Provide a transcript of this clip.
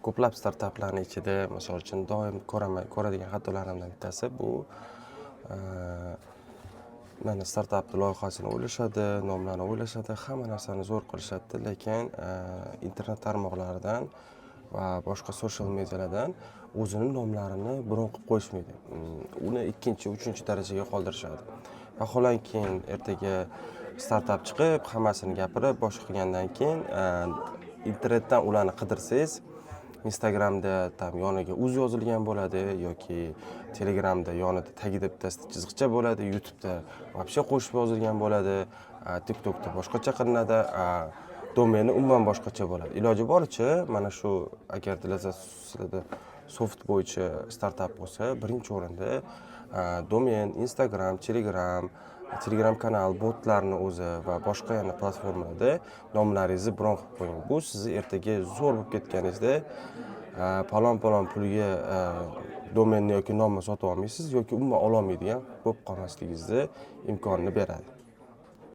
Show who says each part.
Speaker 1: ko'plab startaplarning ichida, misol uchun, doim ko'radigan xatolarimdan bittasi bu mana startapni loyihasini o'ylashadi, nomlarini o'ylashadi, hamma narsani zo'r qilishadi, lekin internet tarmoqlaridan va boshqa social medialardan o'zini nomlarini bron qilib qo'yishmaydi. Uni ikkinchi, uchinchi darajaga qoldirishadi. Vaholanki ertaga startap chiqib, hammasini gapirib, boshqa qilgandan keyin internetdan ularni qidirsangiz, Instagramda tam yoniga uz yozilgan bo'ladi yoki Telegramda yonida tagida bittasida chiziqcha bo'ladi, YouTube'da вообще qo'shib yozilgan bo'ladi, TikTokda boshqacha qilinadi, domeni umuman boshqacha bo'ladi. Iloji boricha mana shu agar sizlarda soft bo'yicha startap bo'lsa, birinchi o'rinda domen, Instagram, Telegram kanal, botlarni o'zi va boshqa yana platformalarda nomlaringizni bron qilib qo'ying. Bu sizni ertaga zo'r bo'lib ketganingizda palon pulga domenni yoki nomni sotib olmaysiz yoki umuman ololmaydigan bo'lib qolmasligingizga imkonini beradi.